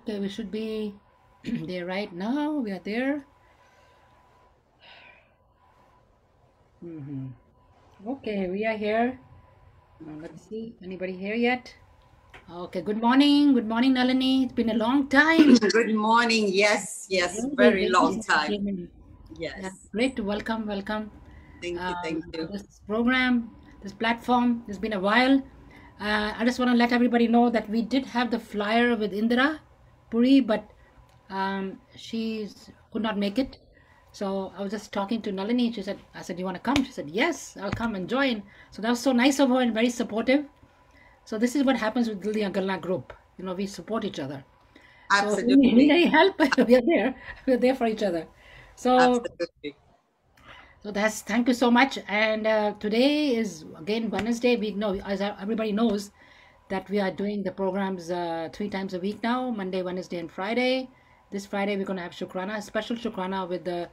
Okay, we should be there right now. We are there. Okay, we are here. Let's see. Anybody here yet? Okay, good morning. Good morning, Nalini. It's been a long time. Good morning. Yes, very long time. Yeah, Yes. great to welcome Thank you. Thank to you. this program, this platform. It's been a while. I just want to let everybody know that we did have the flyer with Indira Puri, but she could not make it. So I was just talking to Nalini. She said, I said, "You want to come?" She said, "Yes, I'll come and join." So that was so nice of her and very supportive. So this is what happens with Dil Diyan Gallan group. We support each other. So if we need Absolutely. any help, we are there. We're there for each other. So Absolutely. that's thank you so much. And today is again Wednesday. We know, as everybody knows, that we are doing the programs 3 times a week now: Monday, Wednesday, and Friday. This Friday we're going to have Shukrana, a special Shukrana with the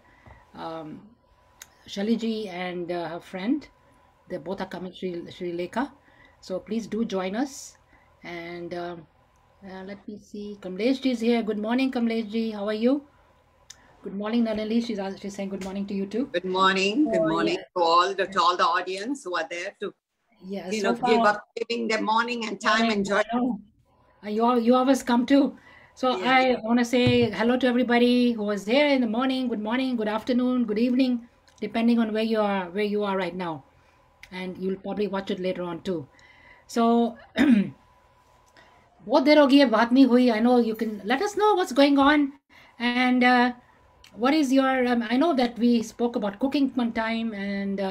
um, Shaliji and her friend. They both are coming Sri Lanka. So please do join us. And let me see. Kamlesh ji is here. Good morning, Kamlesh ji. How are you? Good morning, Nalini. She's saying good morning to you too. Good morning. Good Oh, morning to all the audience who are there to Yeah. giving their morning and time and joy. You always come too. So Yes. I want to say hello to everybody who was there in the morning. Good morning, good afternoon, good evening, depending on where you are right now, and you'll probably watch it later on too. So बहुत देर हो गई है बात नहीं हुई. I know you can let us know what's going on, and what is your I know that we spoke about cooking one time, and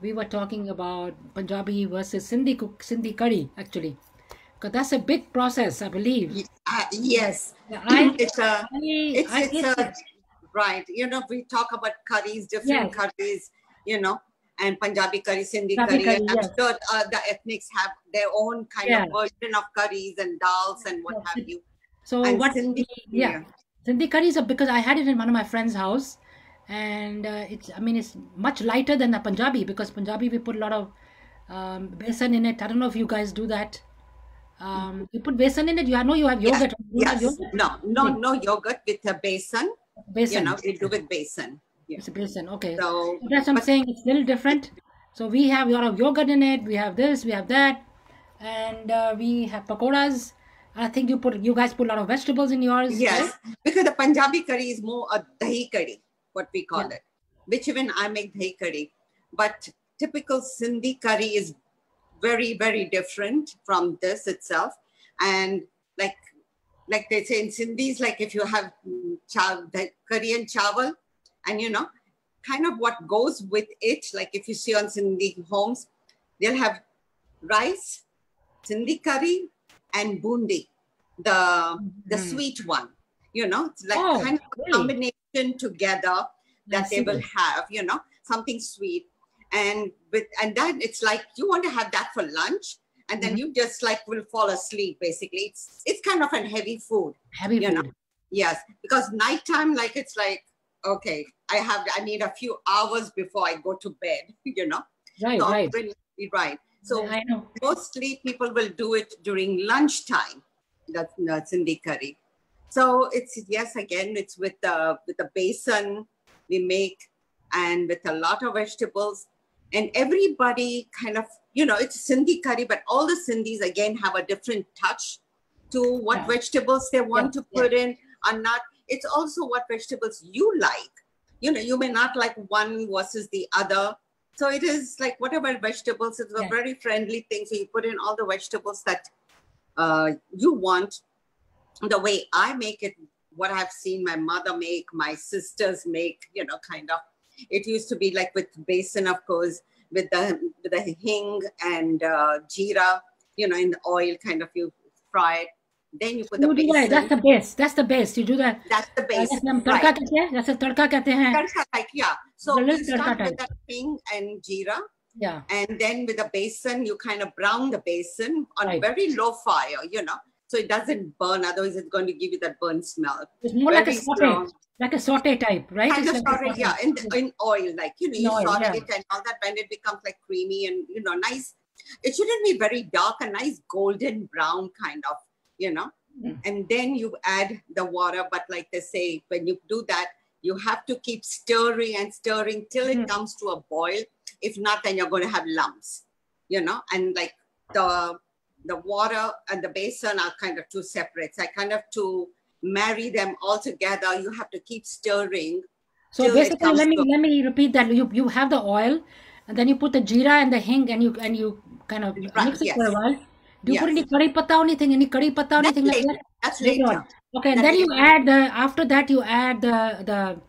we were talking about Punjabi versus Sindhi curry actually, because that's a big process, I believe. Yes. Yeah, It's right. We talk about curries, different yes, curries, and Punjabi curry, Sindhi Punjabi curry, and curry, I'm yes, sure the ethnics have their own kind of yeah. version of curries and dals and what So, have you. so And what? Sindhi, Yeah, yeah. Sindhi curry is because I had it in one of my friend's house, and it's much lighter than the Punjabi, because Punjabi we put a lot of besan in it. I don't know if you guys do that. You put besan in it. I know you have Yes, yogurt. Do you have yes. yogurt? Okay. No yogurt with a basin. Besan. We do with basin. Yeah. It's a besan. Okay. So, So that's what I'm but saying. It's a little different. So we have a lot of yogurt in it. We have this. We have that, and we have pakoras. I think you guys put a lot of vegetables in yours, right? yes, because the Punjabi curry is more a dahi curry, what we call Yeah. it, which even I make dahi curry. But typical Sindhi curry is very, very different from this itself. And like like they say in Sindhis, like if you have the curry and chawal, and kind of what goes with it, like if you see on Sindhi homes, they'll have rice, Sindhi curry, and bundi, the Mhm. sweet one. It's like Oh, kind of a really? combination together I that they will see. have, something sweet. And then it's like you want to have that for lunch, and then Mhm. you just like will fall asleep. Basically, it's kind of a heavy food, Heavy you know. food. Yes, because nighttime, like it's like okay, I need a few hours before I go to bed, Right, So right. right. So I know. mostly people will do it during lunchtime. That's Sindhi curry. So it's yes, again, it's with the basin we make, and with a lot of vegetables, and everybody kind of it's Sindhi curry, but all the Sindhis again have a different touch to what Yeah. vegetables they want Yes, to yes. put in or not. It's also what vegetables you like. You may not like one versus the other. So it is like whatever vegetables, it's a Yes. very friendly thing. So you put in all the vegetables that you want. The way I make it, what I've seen my mother make, my sisters make, kind of. It used to be like with basin, of course, with the hing and jeera, in the oil, kind of you fry it. Then you put the You do right. That's basin. the base. That's the base. You do that. That's the base, जैसे हम right? तड़का कहते हैं, जैसे तड़का कहते हैं. Tadka, like, yeah. The So you little start tadka with type. that hing and jeera. Yeah. And then with the basin, you kind of brown the basin on Right. very low fire, so it doesn't burn. Otherwise, it's going to give you that burnt smell. It's more like a Very saute, slow. like a saute type, right? Kind It's of like a saute, saute. yeah, in oil, like, In you oil, saute yeah. it and all that, when it becomes like creamy and, nice. It shouldn't be very dark, a nice golden brown kind of, and then you add the water. But like they say, when you do that, you have to keep stirring and stirring till it comes to a boil. If not, then you're going to have lumps, and like the water and the basin are kind of two separate. So I kind of to marry them all together, you have to keep stirring. So basically, let me repeat that. You have the oil, and then you put the jeera and the hing, and you kind of mix it for a while. Do you put any curry patta or anything? Any curry patta or anything like that? That's later. Okay, and then you add after that you add the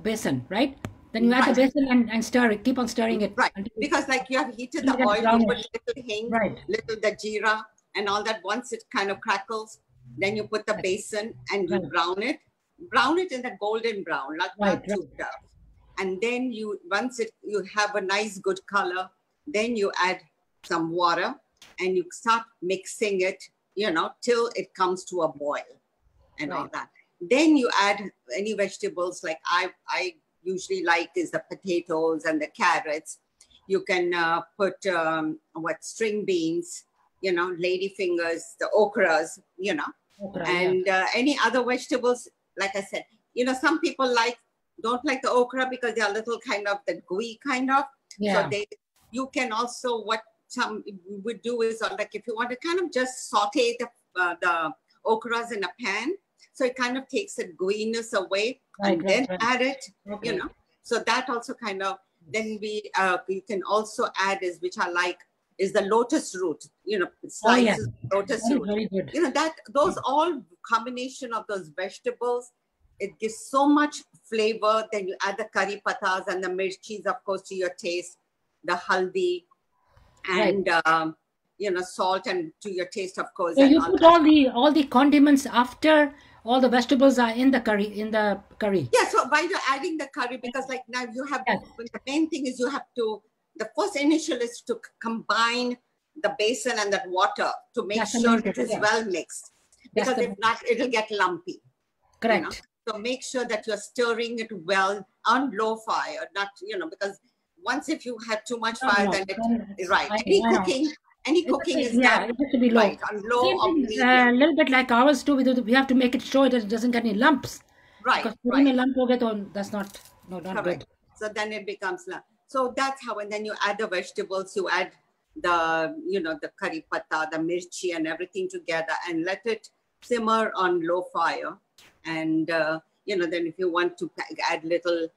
basin, right? Then you add the basin and stir it. Keep on stirring it. Right, because like you have heated the oil, you put little hing, little the jeera and all that. Once it kind of crackles, then you put the basin and you brown it. Brown it in the golden brown, not too dark. And then once you have a nice good color, then you add some water and you start mixing it, till it comes to a boil and all that. Then you add any vegetables like I usually like is the potatoes and the carrots. You can put string beans, lady fingers, the okras, and any other vegetables. Like I said, some people don't like the okra because they are a little kind of the gooey kind of. So you can also, what some would do is like if you want to kind of just saute the okras in a pan, so it kind of takes the gooiness away, and then add it, So that also kind of, then you can also add which I like, is the lotus root, slices of lotus root. Very good. Those all combination of those vegetables, it gives so much flavor. Then you add the curry pattas and the mirchis, of course, to your taste, the haldi, and salt and to your taste, of course. So you put all the condiments after all the vegetables are in the curry. Yeah. So while you're adding the curry, because like now you have the main thing is you have to. The first initial is to combine the basin and that water to make sure it is well mixed. Because if not, it'll get lumpy. Correct. So make sure that you're stirring it well on low fire, not, because once if you had too much fire, then any cooking is done. It has to be low. Right, on low or medium. A little bit like ours too. We have to make it sure it doesn't get any lumps. Right. Because putting a lump that's not good. So then it becomes lump. So that's how, and then you add the vegetables, you add the, the curry patta, the mirchi and everything together and let it simmer on low fire. And, then if you want to add little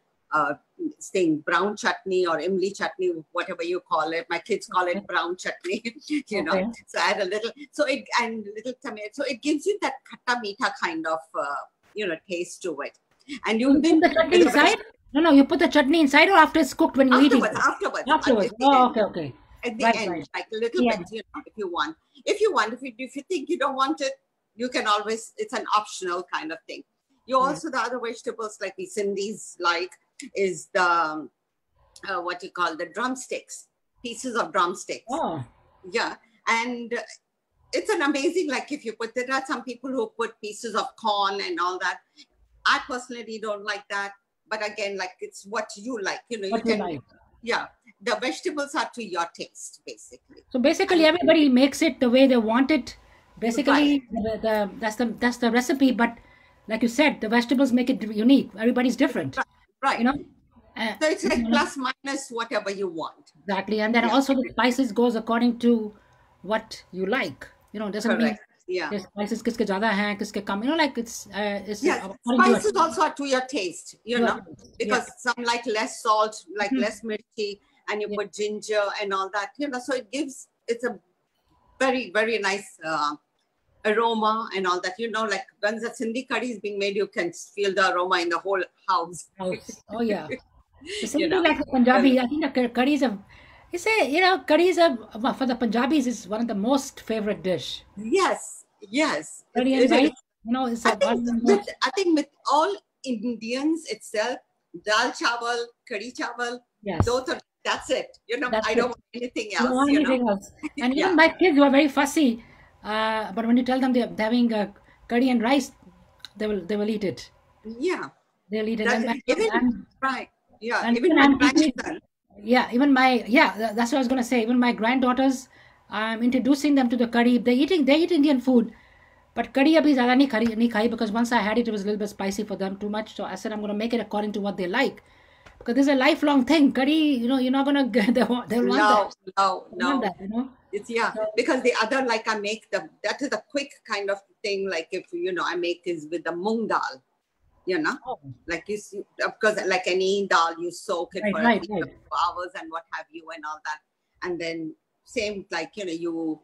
brown chutney or imli chutney, whatever you call it. My kids call it brown chutney, So add a little, and little tomato. So it gives you that khatta meetha kind of, taste to it. And you put the chutney inside? No, you put the chutney inside or after it's cooked when you eat it? Afterwards. Oh, okay. At the end, like a little bit, if you want. If you think you don't want it, you can always, it's an optional kind of thing. You also, the other vegetables like the Sindhis is the, what you call the drumsticks, pieces of drumsticks. Oh. Yeah. And it's an amazing, like if you put, there are some people who put pieces of corn and all that. I personally don't like that. But again, like it's what you like, Yeah, the vegetables are to your taste, basically. So basically, everybody makes it the way they want it. Basically, that's the recipe. But like you said, the vegetables make it unique. Everybody's different. Right. So it's like plus minus whatever you want. Exactly, and then also the spices goes according to what you like. Doesn't mean. The spices kiske zyada hain, kiske kam. Like it's spices also are to your taste, because some like less salt, like less mirchi, and you put ginger and all that, so it's a very, very nice aroma and all that, like when the Sindhi curry is being made, you can feel the aroma in the whole house. Oh yeah. Similarly, like the Punjabi, I think the curries are, curries are, for the Punjabis is one of the most favorite dish. Yes. Curry and rice, it's I think with all Indians itself, dal chawal, curry chawal, that's it. I don't want anything else. And even my kids who are very fussy, but when you tell them they're having curry and rice, they will eat it. Yeah. They'll eat it. Right. Yeah. And even my grandson. That's what I was going to say. Even my granddaughters, I'm introducing them to the curry. They eat Indian food, But curry abhi zyada nahi khai because once I had it, it was a little bit spicy for them, too much. So I said I'm going to make it according to what they like. Because this is a lifelong thing. Curry, you're not going to get, they'll want that. No, They want that, It's So, because the other, like I make that is a quick kind of thing. Like if, I make is with the mung dal, oh, like you see, of course, like any dal, you soak it for at right. least a few hours and what have you and all that. And then same, like, you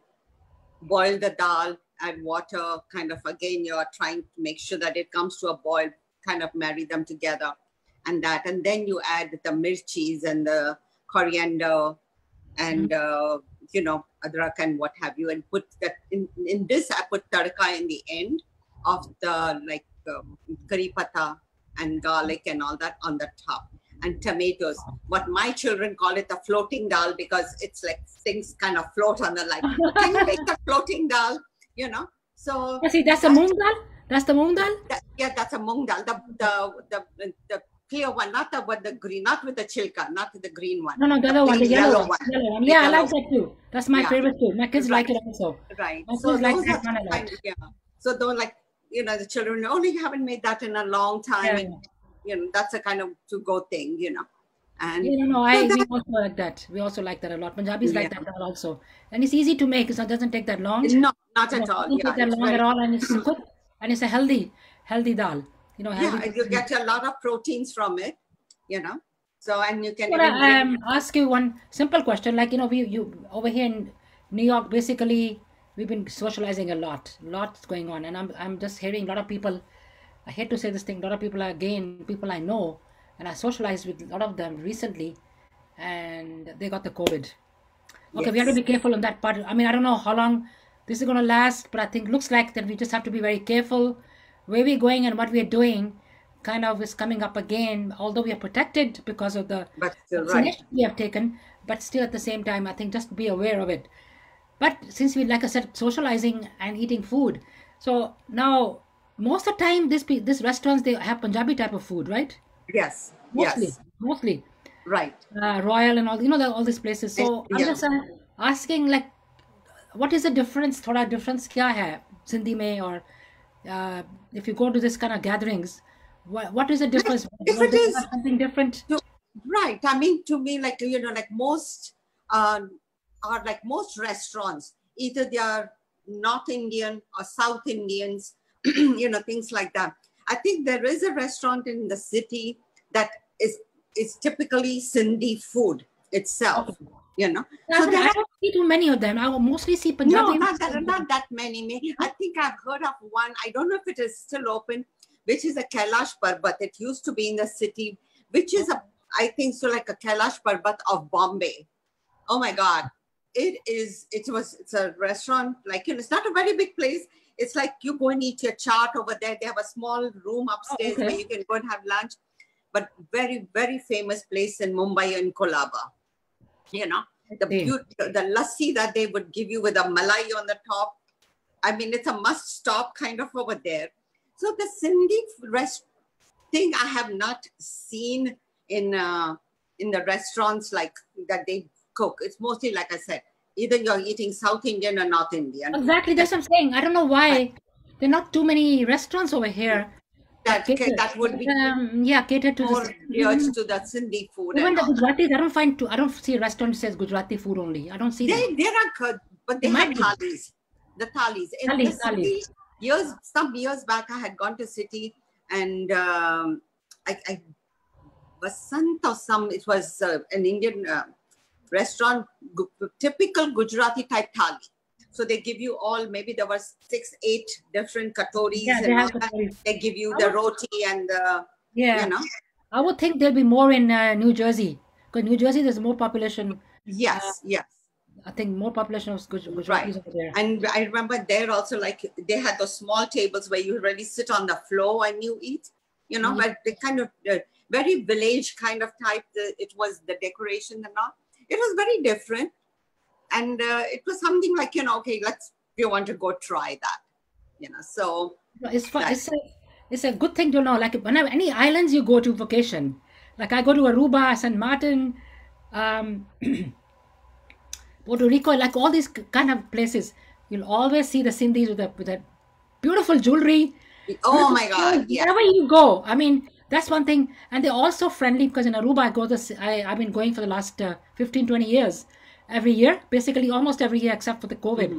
boil the dal, add water, kind of, again, you're trying to make sure that it comes to a boil, kind of marry them together and then you add the mirchis and the coriander and, adrak and what have you, and put that in this, I put tadka in the end of the, like, curry pata and garlic and all that on the top, and tomatoes. What my children call it, the floating dal, because it's like things kind of float on the, like, can you make the floating dal, So see, that's the moong dal? That's the moong dal? That's a moong dal. The clear one, not the green, not with the chilka, not with the green one. No, the other one, the yellow one. Yeah, I like that too. That's my favorite too. My kids like it also. Right. My kids like that one a lot. So though, like, the children, you haven't made that in a long time. Yeah. And, that's a kind of to-go thing, And we also like that. We also like that a lot. Punjabis like that also. And it's easy to make. It doesn't take that long. No, not at all. It doesn't take that long at all. And it's quick. And it's a healthy dal. You get a lot of proteins from it, So, and you can ask you one simple question. Like, you over here in New York, basically, we've been socializing a lot. Lots going on. And I'm just hearing a lot of people, I hate to say this thing, a lot of people people I know, and I socialized with a lot of them recently, and they got the COVID. Okay, we have to be careful on that part. I mean, I don't know how long this is going to last, but I think looks like that we just have to be very careful where we're going and what we're doing. Kind of is coming up again, although we are protected because of the vaccination we have taken, but still at the same time, I think just be aware of it. But since we, like I said, socializing and eating food, so now most of the time, this restaurants, they have Punjabi type of food, right? Yes. Mostly. Right. Royal and all, all these places. So I'm just asking, like, what is the difference? Thoda difference kya hai Sindhi mein, or if you go to this kind of gatherings, what is the difference? If it is something different, right? I mean, to me, like, like most most restaurants, either they are North Indian or South Indians, things like that. I think there is a restaurant in the city that is typically Sindhi food itself. So I don't see too many of them. I will mostly see Punjabi. No, not that many. I think I've heard of one. I don't know if it is still open, which is a Kailash Parbat. It used to be in the city, which is it's a Kailash Parbat of Bombay. Oh my God. It's a restaurant, like, it's not a very big place. It's like you go and eat your chaat over there. They have a small room upstairs where you can go and have lunch, but very, very famous place in Mumbai and Kolaba. The lassi that they would give you with a malai on the top. I mean, it's a must stop kind of over there. So the Sindhi thing I have not seen in the restaurants like that they cook. It's mostly, like I said, either you're eating South Indian or North Indian. Exactly, that's what I'm saying. I don't know why there are not too many restaurants over here that would be catered to more geared to the Sindhi food. Even the Gujaratis, I don't see a restaurant that says Gujarati food only. I don't see that. They are good, but they have thalis. The thalis. In the city, some years back, I had gone to city, and I Vasant or it was an Indian restaurant, typical Gujarati type thali. So they give you all, maybe there was 6-8 different katoris, and they give you the roti and the, I would think there'll be more in New Jersey, because New Jersey there's more population. Yes. I think more population of Gujaratis over there. And I remember there also, like, they had those small tables where you really sit on the floor and you eat, but they kind of very village kind of type. It was the decoration and all. It was very different. And it was something like, okay, we want to go try that, so. It's a good thing to know, like, whenever any islands you go to vacation, like I go to Aruba, San Martin, Puerto Rico, like all these kind of places, you'll always see the Sindhis with a beautiful jewelry. Oh my God, yeah. Wherever you go, I mean, that's one thing. And they're also friendly because in Aruba, I've been going for the last 15, 20 years, every year, basically almost every year except for the COVID.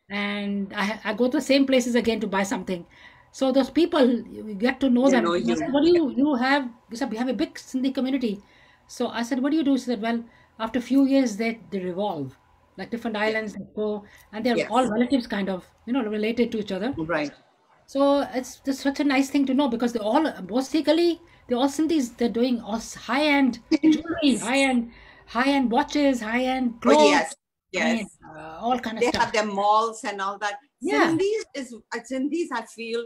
And I go to the same places again to buy something. So those people, you get to know They them. know I you. said, what do you have? He said, we have a big Sindhi community. So I said, what do you do? She said, well, after a few years, they revolve. Like different islands, they go, and they're all Yes, relatives kind of, related to each other. right. So it's just such a nice thing to know because basically, they're all Sindhis. They're doing all high-end jewelry, high-end watches, high-end Oh clothes, yes, high-end, yes. all kind of They stuff. have their malls and all that. Yeah, Sindhis, I feel,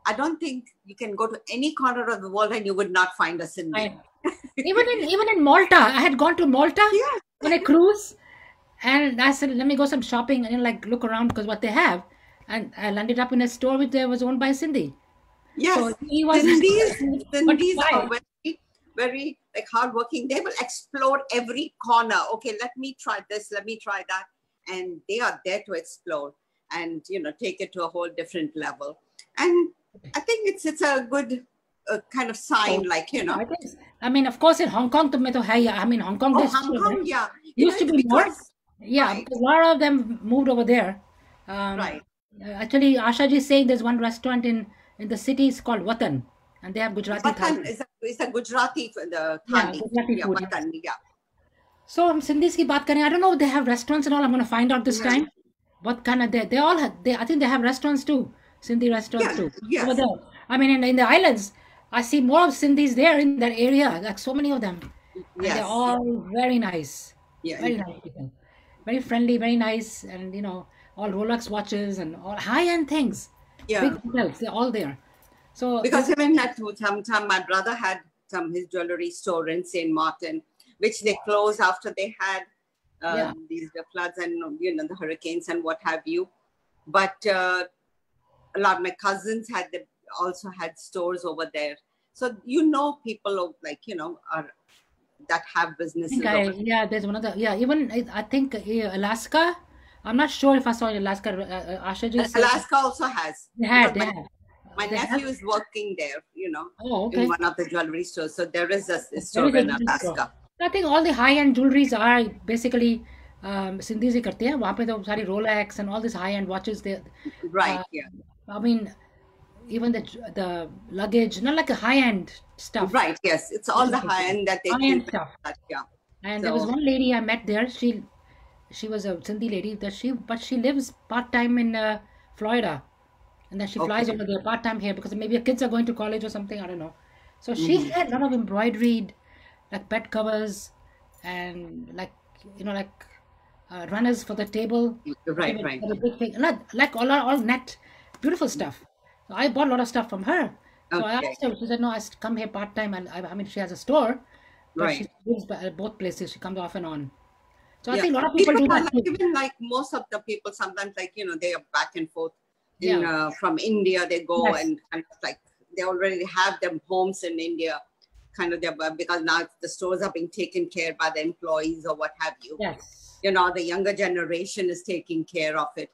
I don't think you can go to any corner of the world and you would not find a Sindhi. I, even in Malta, I had gone to Malta Yeah, on a cruise, and I said, let me go some shopping and like look around because what they have, and I landed up in a store which was owned by Sindhi. So yes. he was, but Sindhis are why? very, very like hardworking. They will explore every corner. Okay, let me try this, let me try that. And they are there to explore and take it to a whole different level. And I think it's a good kind of sign, So, like I guess, I mean, of course, in Hong Kong, to me, to hai, I mean, Hong Kong, oh, there's Hong Kong, yeah. used to It's be more. because Yeah, right, because a lot of them moved over there. Um, right. actually, Asha ji is saying there's one restaurant in the city, it's called Watan, and they have Gujarati Watan thali. is a Gujarati for the Yeah, thali. Gujarati Yeah, food, yes. Watan, yeah. So हम Sindhis की बात करें. I don't know if they have restaurants and all. I'm going to find out this Mhm. time. What kind of they all have, I think they have restaurants too. Sindhi restaurants Yeah, too over yes, there. I mean, in the islands, I see more of Sindhis there in that area. Like so many of them, and they're yes, all very nice, yeah, very nice people, very friendly, very nice, and all Rolex watches and all high-end things, yeah. big hotels. They're all there. So Because even at some my brother had his jewelry store in St. Martin, which they closed after they had yeah, the floods and the hurricanes and what have you. But a lot of my cousins also had stores over there. So people are that have think businesses over yeah, there's one other yeah. Even I think Alaska. I'm not sure if I saw in Alaska. Asha ji there. said Alaska also has, they because had, they had, my they had. nephew is working there, Oh, in okay. one of the jewelry stores. So there is a There is store a in jewelry store. Alaska. I think all the high-end jewelries are basically Sindhis ही करते हैं. वहाँ पे तो सारी Rolex and all these high-end watches. Right, Uh, yeah. I mean, even the luggage, not like a high-end stuff. Right, yes. It's all the high end that they High-end keep. stuff. That, yeah. And there was So, one lady I met there. She was a Sindhi lady but she lives part-time in Florida, and then she flies okay. over there part-time here because maybe her kids are going to college or something. I don't know. So she Hmm. had a lot of embroidered, like bed covers, and like runners for the table. Right, Table right. for the big thing, like all net, beautiful stuff. So I bought a lot of stuff from her. So I Okay. asked her. She said, "No, I come here part-time, and I mean, she has a store, but she Right. lives at both places. She comes off and on." So I Yeah. think a lot of people People do are that like, too. even like most of the people, sometimes like, they are back and forth in Yeah. from India. They go Yes. and kind of like, they already have them homes in India, kind of because now the stores are being taken care by the employees or what have you. Yes. The younger generation is taking care of it.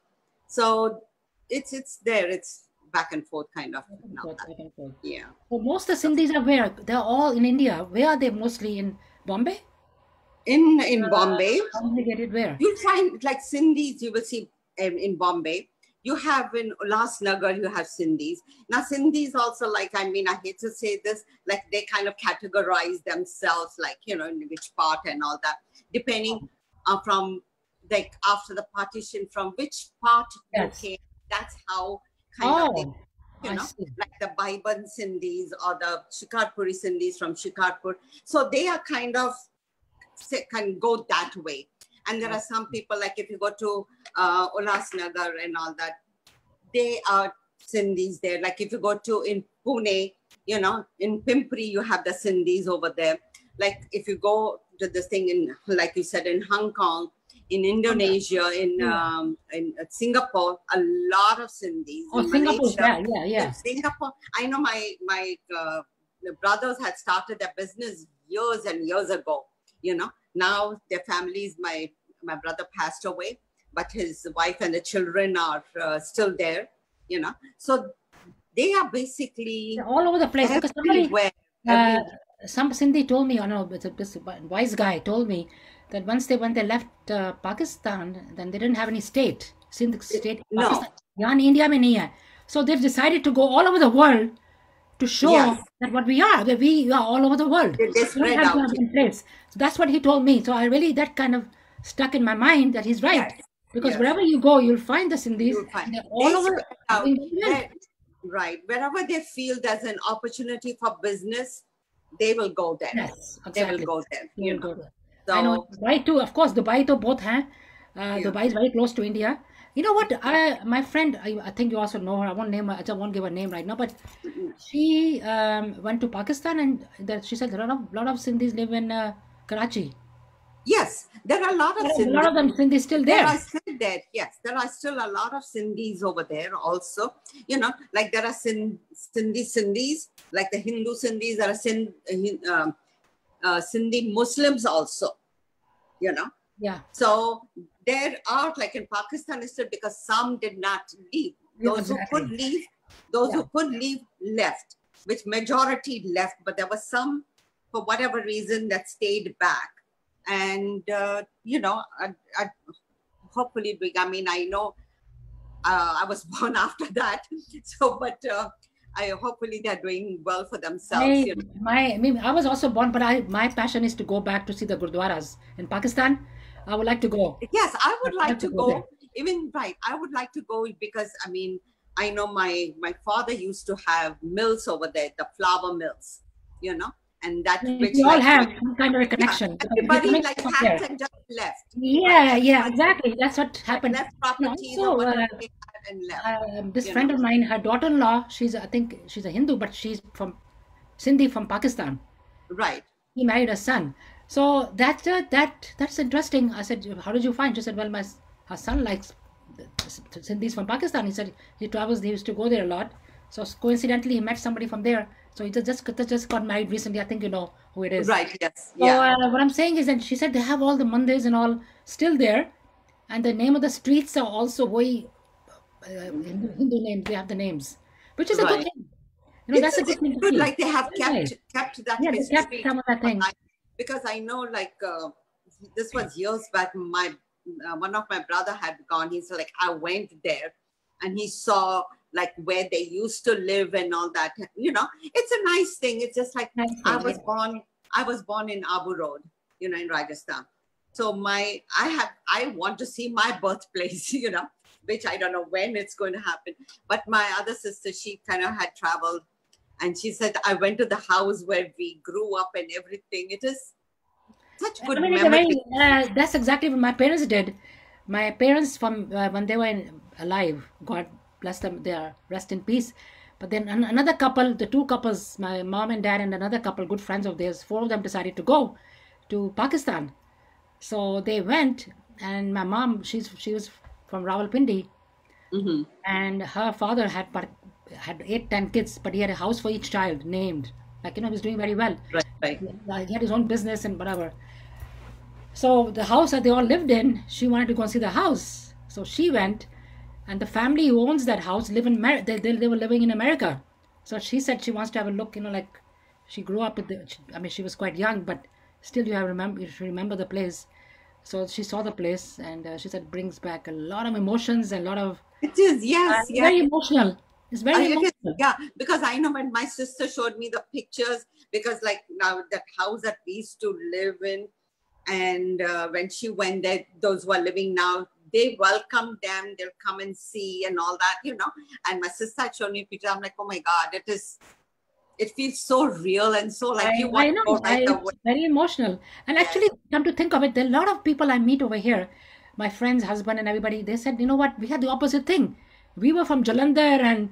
So it's there. It's back and forth kind of Back and now. forth, back and forth. Yeah. So most of the Sindhis are where? They're all in India. Where are they mostly? In Bombay? In Bombay, How did they get it where? you'll find like Sindhis, you will see in Bombay. You have in Ulhasnagar, you have Sindhis. Now, Sindhis also, like, I mean, I hate to say this, like they kind of categorize themselves, like, in which part and all that, depending from, like, after the partition, from which part you Yes. came. That's how kind of they, Oh, I see. like the Baiban Sindhis or the Shikarpuri Sindhis from Shikarpur. So they are kind of, can go that way. And there are some people, like if you go to Ulhasnagar and all that, they are Sindhis there. Like if you go to in Pune, in Pimpri, you have the Sindhis over there. Like if you go to this thing in, like you said, in Hong Kong, in Indonesia, in Singapore, a lot of Sindhis. Oh, In Singapore. Malaysia, Yeah. Singapore. I know my the brothers had started their business years and years ago. Now their families. My brother passed away, but his wife and the children are still there. So they are basically all over the place because somebody, everywhere. uh, some Sindhi told me, this wise guy told me that when they left Pakistan, then they didn't have any state. Sindh state, No. Pakistan, yahan India mein nahi hai. So they've decided to go all over the world to show Yes. that what we are, that we are all over the world. They We don't spread have to out. have one place. So that's what he told me. So I really, that kind of stuck in my mind that he's right. Yes. Because Yes. wherever you go, you'll find the Sindhis. You'll find. And they're They all over. spread out. doing very well. Right. Wherever they feel there's an opportunity for business, they will go there. Yes, They will exactly. go there. They will go there. So, I know Dubai too. Of course, Dubai to both hain. Dubai is very close to India. You know what? My friend, I think you also know her. I won't name her. I just won't give her name right now. But she went to Pakistan, and she said a lot of Sindhis live in Karachi. yes, there are a lot of A Sindhis. lot of them Sindhis still There there. are still there. Yes, there are still a lot of Sindhis over there also. Like there are Sindhis, like the Hindu Sindhis. There are Sindhi Muslims also. Yeah. So there are, like in Pakistan, it's still because some did not leave. Yeah, Those exactly. who could leave, those who could leave left, which majority left, but there was some, for whatever reason, that stayed back. And hopefully, I mean, I know I was born after that, so but hopefully they're doing well for themselves. I was also born, but my passion is to go back to see the Gurdwaras in Pakistan. I would like to go. Yes, I would like to go there. go. Even right, I would like to go because I mean, I know my father used to have mills over there, the flour mills, and that which We all like have some kind of a connection. because we're everybody coming like from packed there. and just left. Yeah, exactly. That's what happened. Left properties Also, or whatever they had and left. this friend of mine, her daughter-in-law, I think she's a Hindu, but she's from Sindhi from Pakistan. Right. He married a son. So that's interesting. I said, how did you find? She said, well, her son likes Sindhis from Pakistan. He said he travels. He used to go there a lot. So coincidentally, he met somebody from there. So he just got married recently. I think you know who it is. Right. Yes. So Yeah. what I'm saying is that she said they have all the mandirs and all still there, and the name of the streets are also very Hindu names. They have the names, which is a good Right. thing. That's a good thing to good. see. Like they have Right. kept that Yeah, they kept history. some of that thing. Because I know, like this was years back. My one of my brother had gone. He's like, I went there, and he saw like where they used to live and all that. It's a nice thing. It's just like Nice I thing, was yeah. born in Abu Road, in Rajasthan. So I want to see my birthplace, which I don't know when it's going to happen. But my other sister, she kind of had traveled. And she said, I went to the house where we grew up and everything. It is such good It's memory. that's exactly what my parents did. My parents, from when they were alive, God bless them, they are rest in peace. But then another couple, the two couples, my mom and dad and another couple, good friends of theirs, four of them decided to go to Pakistan. So they went, and my mom, she was from Rawalpindi, Mm-hmm. and her father had 8, 10 kids, but he had a house for each child named. He was doing very well. Right. He had his own business and whatever. So the house that they all lived in, she wanted to go and see the house. So she went, and the family who owns that house live in America. They were living in America. So she said she wants to have a look. Like she grew up with she was quite young, but still you should remember the place. So she saw the place, and she said it brings back a lot of emotions, and a lot of It is, yes, yes. very emotional. It's very It is, emotional. yeah, because I know when my sister showed me the pictures, because like now that house that we used to live in, and when she went there, those who are living now, they welcome them, they'll come and see and all that, And my sister had shown me pictures. I'm like, oh my God, it feels so real and so like you want to go right away. It's very emotional. And actually, come to think of it, there are a lot of people I meet over here, my friend's husband and everybody, they said, you know what, we had the opposite thing. We were from Jalandhar and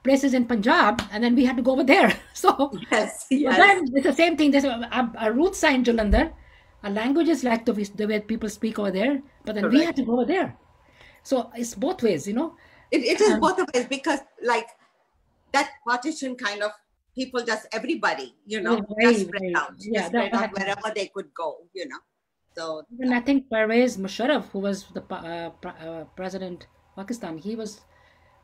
places in Punjab, and then we had to go over there. So Yes. then it's the same thing. There's our roots are in Jalandhar. Our language is like the way people speak over there, but then we had to go over there. So it's both ways, It is both ways, because like that partition kind of people, just everybody, just spread out. Yeah, spread out wherever they could go, So and I think Pervez Musharraf, who was the president of Pakistan, he was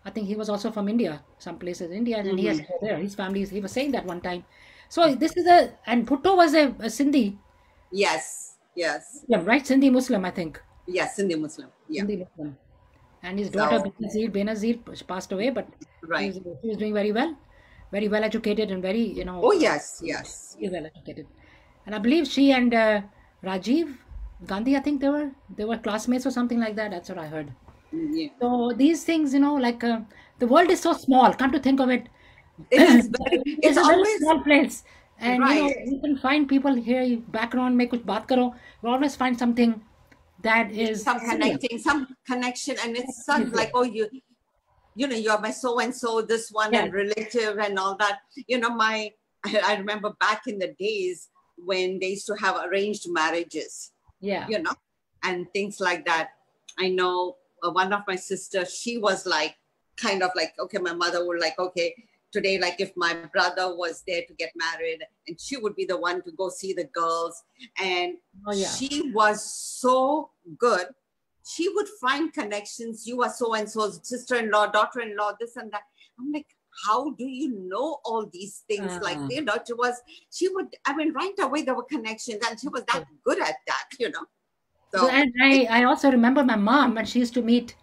I think he was also from India, some places India, and he has to go there. His family, he was saying that one time. So this is and Bhutto was a Sindhi, Yes, yes, yeah, right? Sindhi Muslim, I think. yes, Sindhi Muslim. Yeah. Sindhi Muslim. And his daughter So, Benazir passed away, but right. she was doing very well educated and very, Oh, yes, yes. very well educated. And I believe she and Rajiv Gandhi, I think they were classmates or something like that. That's what I heard. Yeah. So these things, like the world is so small. Come to think of it, It is it's it's a very always small place, and right. you can find people here. Background, में कुछ बात करो, you always find something that is Some similar. connecting, some connection, and it's such like, oh, you're my so and so, this one, Yeah, and relative, and all that. My I remember back in the days when they used to have arranged marriages, yeah, and things like that. I know one of my sisters, she was like, kind of like, okay, my mother would like, okay, today, like if my brother was there to get married, and she would be the one to go see the girls. And oh yeah, she was so good. She would find connections. You are so and so's sister-in-law, daughter-in-law, this and that. I'm like, how do you know all these things? Like, she would, I mean, right away there were connections, and she was that good at that. So, So and I also remember my mom when she used to meet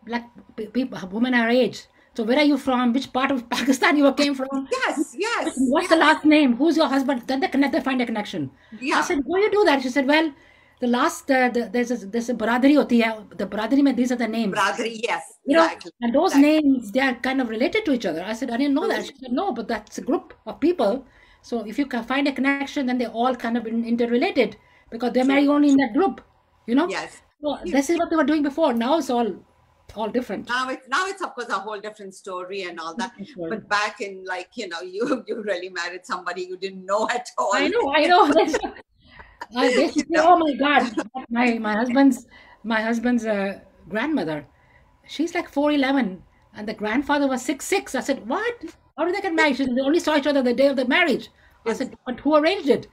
black people, women our age. So where are you from? Which part of Pakistan you came from? yes, What's the last name? Who's your husband? Then they find a connection. I yeah, said, why you do that? She said, well, the last there's a baradari hoti hai. The baradari mein these are the names. brother, yes, You know, exactly. and those Exactly. names, they are kind of related to each other. I said, I didn't know that. She said, no, but that's a group of people. So if you can find a connection, then they're all kind of interrelated because they're married only in that group. Yes. So this is what they were doing before. Now it's all different. Now it's of course a whole different story and all that. But back in like, you really married somebody you didn't know at all. I know. They say, oh my God, my husband's grandmother, she's like 4'11", and the grandfather was 6'6". I said, what? How did they get married? She said, they only saw each other the day of the marriage. I said, but who arranged it?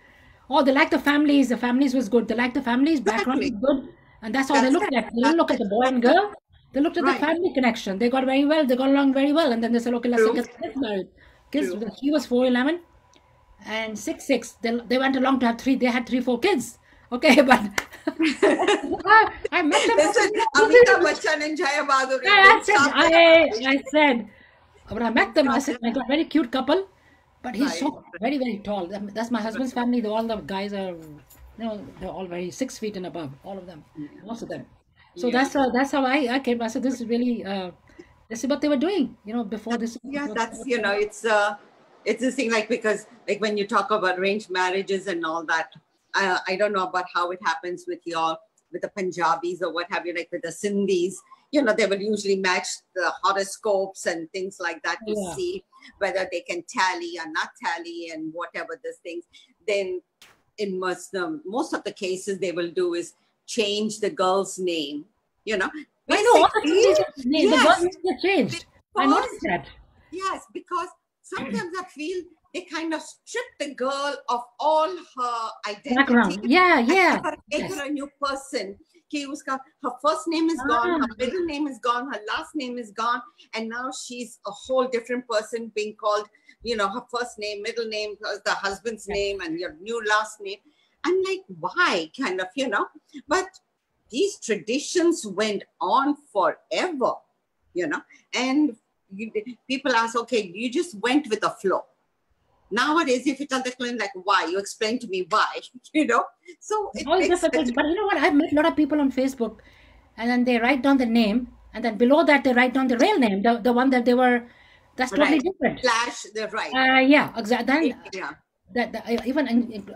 Oh, they liked the families. The families was good. They liked the families. Background was good, and that's all they looked at. They didn't look at the boy and girl. They looked at the family connection. They got very well. They got along very well, and then they said, okay, let's get kids married. Kids. He was 4'11". And 6'6", they went along to have three. They had 3-4 kids. Okay, but I met them. Listen, Amitabh Bachchan and Jaya Baduri. I said, when I met them, I said, I got a very cute couple, but he's so very, very tall. That's my husband's family. All the guys are, they're all very 6 feet and above. All of them, most of them. So that's how I came. I said, this is really, this is what they were doing, before this. Yeah, that's it's this thing like because like when you talk about arranged marriages and all that, I don't know about how it happens with the Punjabis or what have you, like with the Sindhis. They will usually match the horoscopes and things like that to see whether they can tally or not tally and whatever these things. Then in most of the cases they will do is change the girl's name. I know all the names. The girls get changed. I noticed that. Yes, because sometimes I feel they kind of strip the girl of all her identity. Background. Yeah. Make her a new person. Her first name is gone, her middle name is gone, her last name is gone, and now she's a whole different person being called, her first name, middle name, the husband's name, and your new last name. I'm like, why? Kind of, But these traditions went on forever, and people ask, okay, you just went with the flow. Nowadays, if you tell the client like why, you explain to me why, So it makes but you know what? I've met a lot of people on Facebook, and then they write down the name, and then below that they write down the real name, the one that they were. That's totally different. Flash, they're right. Yeah, exactly. Then even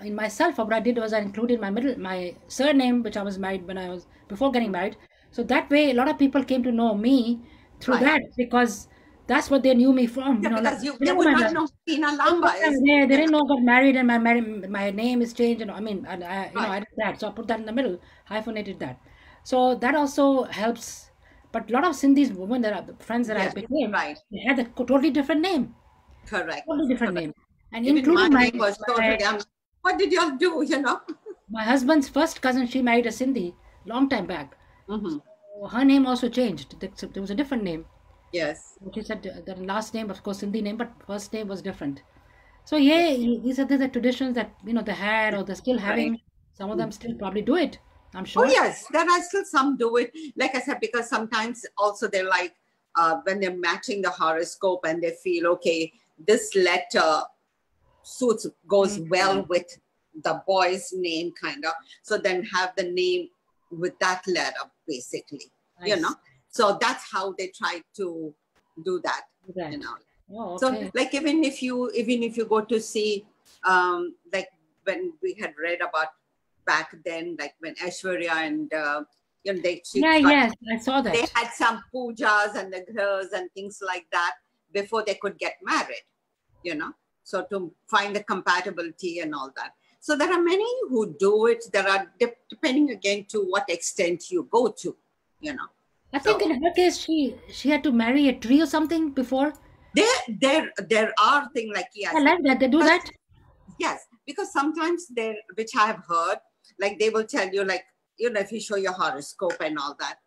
in myself, what I did was I included my surname, which I was married before getting married. So that way, a lot of people came to know me through that because that's what they knew me from. Because they would not know Veena Lamba. They didn't know I got married and my name is changed. I did that. So I put that in the middle, hyphenated that. So that also helps. But a lot of Sindhis women that are the friends that I became, they had a totally different name. Correct. Totally different name. And even including my name was totally, what did y'all do, My husband's first cousin, she married a Sindhi long time back. Mm-hmm. her name also changed. There was a different name. Yes. She said the last name, of course, Sindhi name, but first name was different. So yeah, these are the traditions that they had, or they're still Right. having. Some of them still probably do it, I'm Oh sure. yes, there are still some do it. Like I said, because sometimes also they're like when they're matching the horoscope and they feel okay, this letter goes well with the boy's name, kind of. So then have the name with that letter, basically. Nice. So that's how they try to do that. Do that. Oh, So okay. like even if you go to see like when we had read about back then, like when Aishwarya and Yes, I saw they that. had some pujas and the girls and things like that before they could get married, so to find the compatibility and all that. So there are many who do it. There are depending again to what extent you go to, I think in her case, she had to marry a tree or something before. There are things like, yes, I like that they do that. yes, because sometimes which I have heard, like they will tell you, like, if you show your horoscope and all that,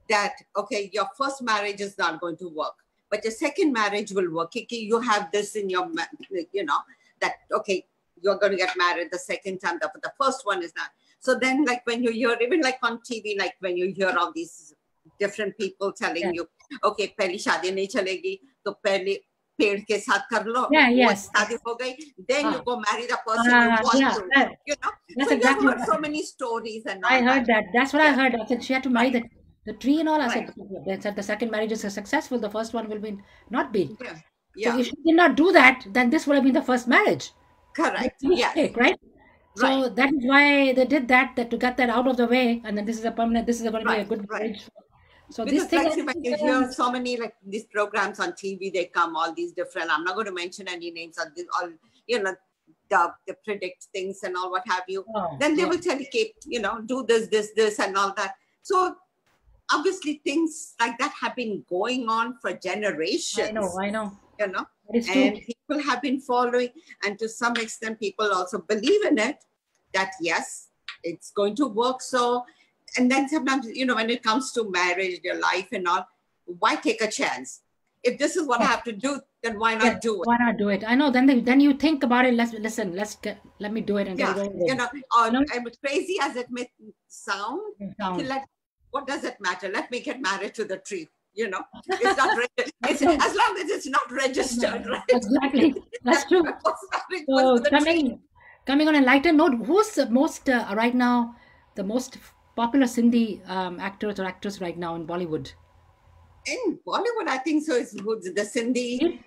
that, okay, your first marriage is not going to work, but your second marriage will work. You have this in your, that, okay, you're going to get married the second time, but the first one is not. So then, like when you hear, even like on TV, like when you hear all these different people telling you, okay, pehli shaadi nahi chalegi, to pehle पेड़ के साथ कर लो, शादी हो गई, then you go marry the person you want to, That's so exactly. you heard so many stories and all I heard that. That's what I heard. I said she had to marry the tree and all. I said, they said the second marriage is successful, the first one will be not be. So if she did not do that, then this would have been the first marriage. Correct. Yes. Right. So that is why they did that to get that out of the way, and then this is a permanent. This is going to be a good marriage. So because this thing, like, when you hear so many like these programs on TV, they come all these different. I'm not going to mention any names of this, all they predict things and all what have you. Then they will tell you, do this, and all that. So obviously things like that have been going on for generations. I know. And people have been following, and to some extent, people also believe in it. That yes, it's going to work. So. And then sometimes, when it comes to marriage, your life and all, why take a chance? If this is what I have to do, then why not do it? Why not do it? I know. Then you think about it. Let me do it and get it over with. I'm crazy as it may sound. What does it matter? Let me get married to the tree. It's not registered. As long as it's not registered, right? Exactly. That's true. So coming on a lighter note, who's the most right now the most popular Sindhi actors or actress right now in Bollywood? In Bollywood, I think so. It's the Sindhi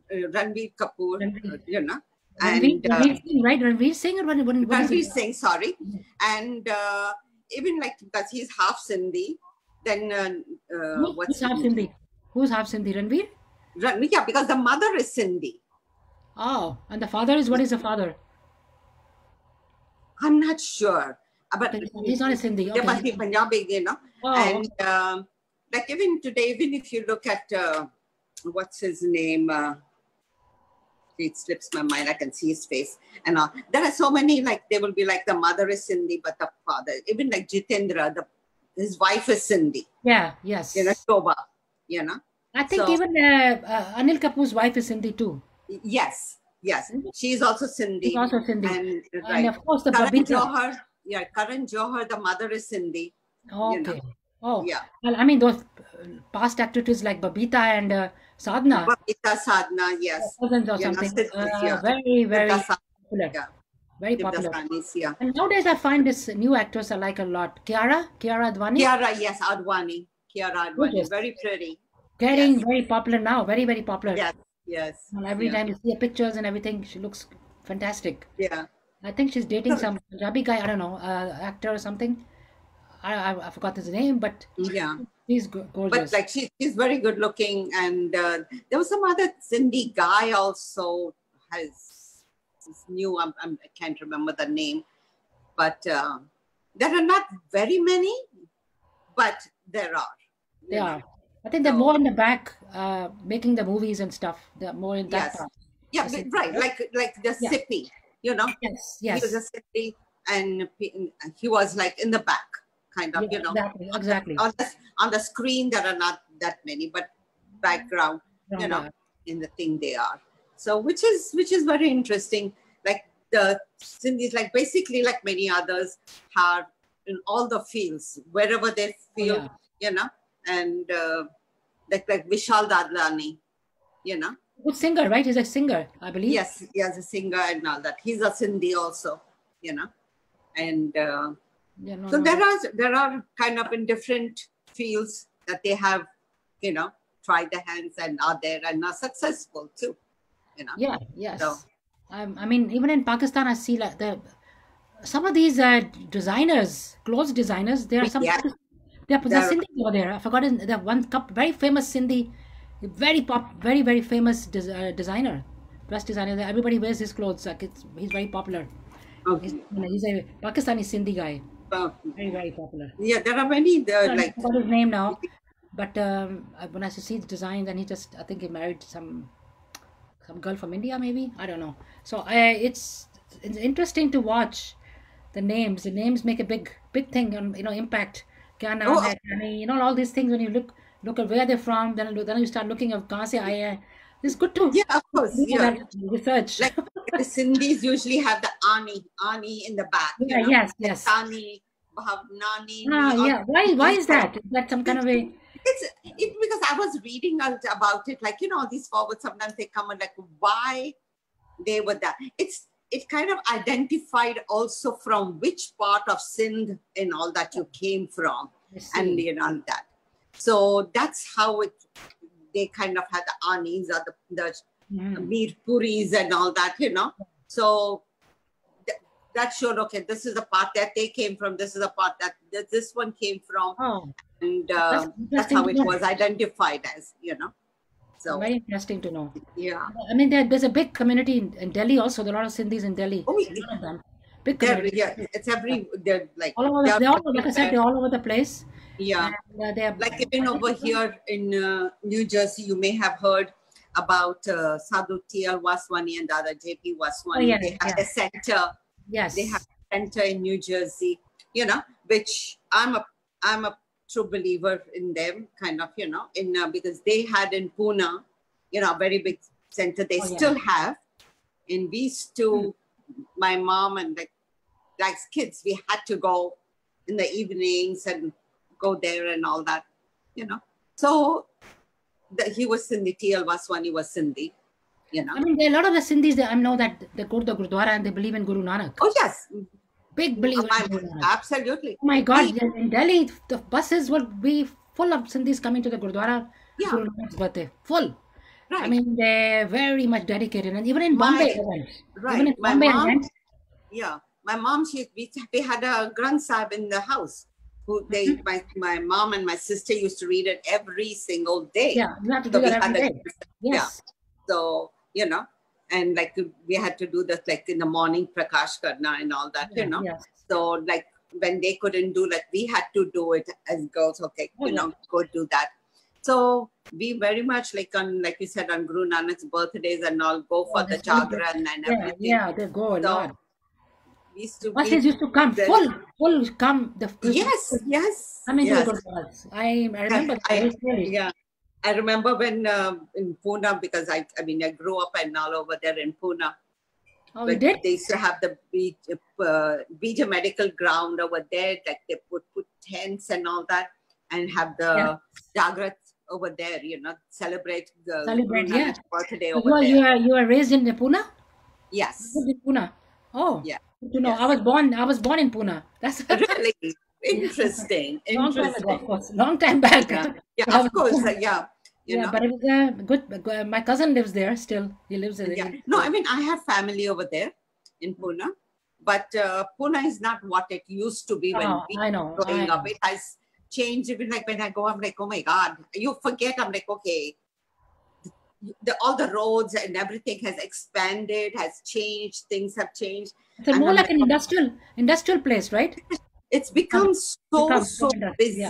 Ranveer Kapoor, Ranveer Singh, right? Ranveer Singh or Ranveer Singh, sorry, and even like because he's half Sindhi. Then who's half Sindhi? Who's half Sindhi? Ranveer? Yeah, because the mother is Sindhi. Oh, and the father is, what is the father? I'm not sure. But he's not a Sindhi. Okay. They must be Punjabi, and like even today, even if you look at what's his name, it slips my mind. I can see his face, and there are so many. Like they will be like the mother is Sindhi, but the father, even like Jitendra, his wife is Sindhi. Yeah. Yes. Shobha. I think even Anil Kapoor's wife is Sindhi too. Yes. She is also Sindhi. She's also Sindhi, and of course the Karan Johar. Yeah, Karan Johar, the mother is Sindhi. Okay. Oh, yeah. Well, I mean, those past actors like Babita and Sadhna. Babita, Sadhna, yes. Cousins or something. Very, very popular. Yeah. Very popular. Yeah. And nowadays I find this new actress I like a lot. Kiara Advani. Kiara, yes, Advani. Kiara Advani, very pretty. Getting very popular now. Very, very popular. Yes. And every time you see her pictures and everything, she looks fantastic. Yeah. I think she's dating some Punjabi guy, I don't know, actor or something. I forgot his name, but he's gorgeous. But like she's very good looking, and there was some other Sindhi guy also has new. I can't remember the name, but there are not very many, but there are. They are. I think they're more in the back, making the movies and stuff. They're more in that part. Yeah, right. Like the Sippy. Yes. He was a Sindhi, and he was like in the back. kind of, Yeah, exactly. On the screen, there are not that many, but background, Yeah. in the thing they are. So, which is very interesting. Like the Sindhis, like basically like many others, are in all the fields, wherever they feel, and like Vishal Dadlani, Good singer, right? He's a singer, I believe. Yes, he has a singer and all that. He's a Sindhi also, and there are kind of in different fields that they have, tried their hands and are there and are successful too, Yeah, yes. So, I mean, even in Pakistan, I see like some of these designers, clothes designers. There are some. Yeah. There's Sindhi over there. I forgot the one very famous Sindhi, very very famous designer, dress designer. Everybody wears his clothes. Like he's very popular. Okay. He's a Pakistani Sindhi guy. Okay. Very very popular. Yeah, there are many. I forgot his name now, but when I see the designs, and I think he married some girl from India, maybe, I don't know. So it's interesting to watch the names. The names make a big thing on impact. Kya naam hai, kya nahi, all these things. When you look at where they're from, then you start looking at kahan se aaye hain. It's good to of course, research. Like the Sindhis usually have the ani in the back. Yes. Tani, Bhavnani. Yeah. Why is that? Is that some kind of a? It's because I was reading about it, like all these forwards. Sometimes they come and like why they were that. It kind of identified also from which part of Sindh and all that you came from, and that. So that's how they kind of had the anis or the Mirpuris and all that, So that showed, okay, this is the part that they came from. This is the part that this one came from. Oh. And that's how it was identified as, So very interesting to know. Yeah. I mean, there's a big community in Delhi also. There are a lot of Sindhis in Delhi. Oh, A lot of them. Big community. Yeah, it's they're like all over. Like I said, they're all over the place. Yeah. And, they're like even over here in New Jersey, you may have heard about Sadhu T.L. Vaswani and Dada J.P. Vaswani. They have a center. Yes. They have a center in New Jersey, which I'm a true believer in them, kind of, because they had in Pune, a very big center. They still have. And we used to, my mom and like kids, we had to go in the evenings and go there and all that, So he was Sindhi, T.L. Vaswani was Sindhi, I mean, there are a lot of the Sindhis that I know that they go to the Gurdwara and they believe in Guru Nanak. Oh, yes. Big believer in Guru Nanak. Absolutely. Oh my God, in Delhi, the buses would be full of Sindhis coming to the Gurdwara. Guru Nanak's birthday. Full. Right. I mean, they're very much dedicated. And even in Bombay, right. Even in Bombay, my mom, we had a Granth Sahib in the house. Who my mom and my sister used to read it every single day. Yeah, you have to do that every day. Yes. Yeah. So, and like we had to do this like in the morning, Prakash Karna and all that, Yes. So like when they couldn't do, like we had to do it as girls, okay, go do that. So we very much like you said, on Guru Nanak's birthdays and all, go for the Jagran and everything. Yeah, they go a lot. Buses used to come full come. Yes. I mean, I remember that. I remember when in Pune, because I grew up and all over there in Pune. Oh, you did? They used to have the Bija medical ground over there. Like they put tents and all that, and have the Jagrat over there. Celebrate the birthday over there. You are raised in Pune? Yes. In Pune. Oh, yeah. Good to know. Yes. I was born in Pune. That's really interesting. Long time ago, of course. Long time back. Yeah, of course. Yeah. But it was good. My cousin lives there still. He lives there. Yeah. No, I mean, I have family over there in Pune, but Pune is not what it used to be when we were growing up. It has changed. Even like when I go, I'm like, oh my God, you forget. I'm like, okay. All the roads and everything has expanded, has changed. Things have changed. It's more like an industrial place, right? It's become so busy. Yeah.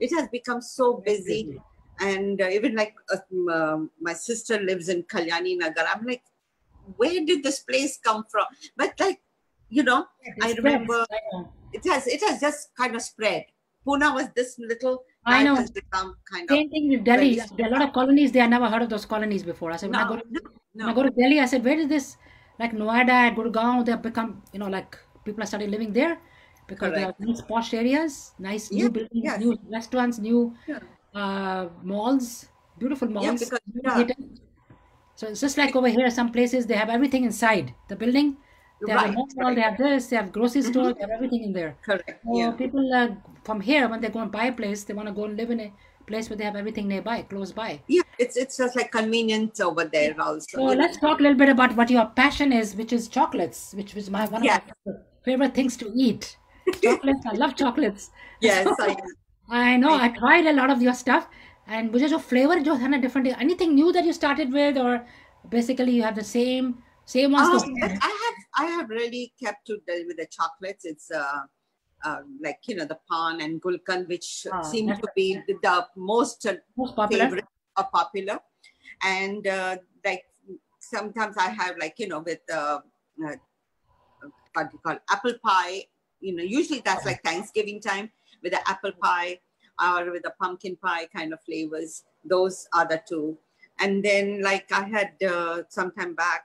It has become so busy. And even like my sister lives in Kalyani Nagar. I'm like, where did this place come from? But like, I remember it has just kind of spread. Pune was this little. I Now it know. has become kind Same thing with very Delhi. There are a lot of colonies. They I never heard of those colonies before. I said when I go no, to no, when I no. go to Delhi, I said where is this? Like Noida, Gurgaon, they have become like people are starting living there because they are Correct. nice posh areas, nice new Yes, buildings, yes. new restaurants, new Yeah, malls, beautiful yeah, malls, because new yeah, theaters. So it's just like over here, some places they have everything inside the building. They have a right, mall, they right. have this, they have grocery Hmm. store, they have everything in there. Correct. So Yeah. people from here, when they go and buy a place, they want to go and live in a place where they have everything nearby, close by. Yeah, it's just like convenience over Yeah. there also, So let's talk a little bit about what your passion is, which is chocolates, which was my one of Yes, my favorite things to eat. Chocolates, I love chocolates. yes, So I know I I tried a lot of your stuff, and मुझे जो flavor जो है ना different, anything new that you started with, or basically you have the same ones. But I have really kept to with the chocolates. It's like the pan and gulkan, which seem That's to be the most most popular. favorite or popular. And like sometimes I have like with what do you call apple pie. Usually that's like Thanksgiving time with the apple pie or with the pumpkin pie kind of flavors. Those are the two. And then like I had some time back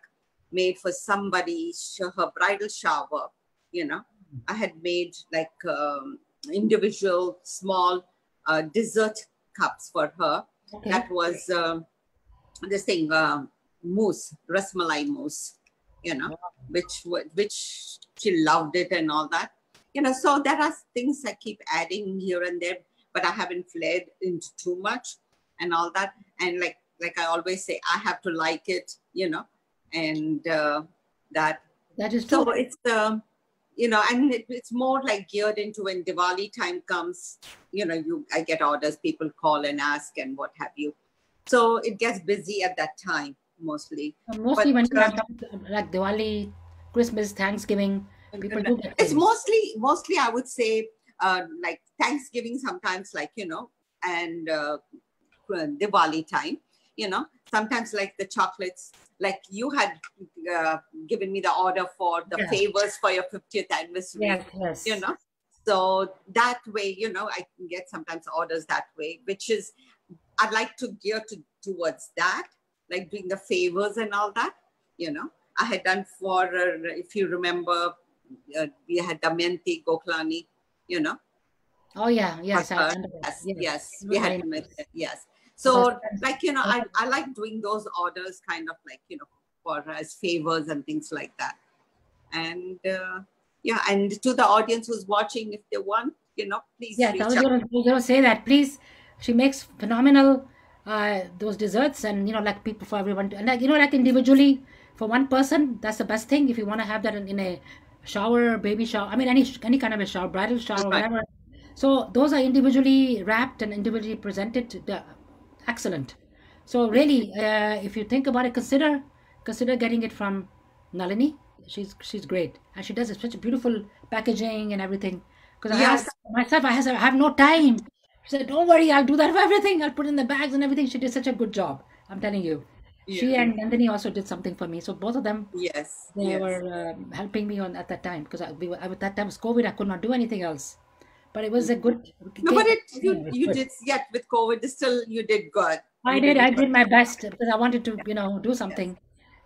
made for somebody her bridal shower. I had made like individual small dessert cups for her. Okay. That was this thing mousse, rasmalai mousse. Which she loved it and all that. So there are things I keep adding here and there, but I haven't fled into too much and all that. And like I always say, I have to like it, and that. That is true. So it's and it's more like geared into when Diwali time comes. I get orders, people call and ask and what have you. So it gets busy at that time mostly. Mostly But when you have something like Diwali, Christmas, Thanksgiving, people do get it's things. mostly I would say like Thanksgiving sometimes, like and Diwali time. Sometimes like the chocolates, like you had given me the order for the Yeah. favors for your 50th anniversary. Yes. So that way, I can get sometimes orders that way, which is I'd like to gear towards that, like doing the favors and all that. I had done for if you remember, we had Damayanti Goklani. Oh yeah, yes, I her. remember that. Yes, It we was very had met. nice. Yes. So Because like I like doing those orders kind of like for as favors and things like that. And yeah, and to the audience who's watching, if they want, please yes, reach I was out. gonna say that. Please, she makes phenomenal those desserts, and like people for everyone, and like individually for one person, that's the best thing. If you want to have that in a shower, baby shower, I mean any kind of a shower, bridal shower, Right. whatever. So those are individually wrapped and individually presented. They're excellent. So really, if you think about it, consider getting it from Nalini. She's great, and she does such a beautiful packaging and everything. Because I Yes. asked myself, I have no time. She said, "Don't worry, I'll do that for everything. I'll put in the bags and everything." She did such a good job. I'm telling you. She Yeah. and Nandini also did something for me. So both of them, Yes. they Yes. were helping me on at that time because at that time was COVID. I could not do anything else. But it was a good. No, but It was you good. did yet with COVID. Still, you did good. I You did. did I good. did my best because I wanted to, do Yes. something,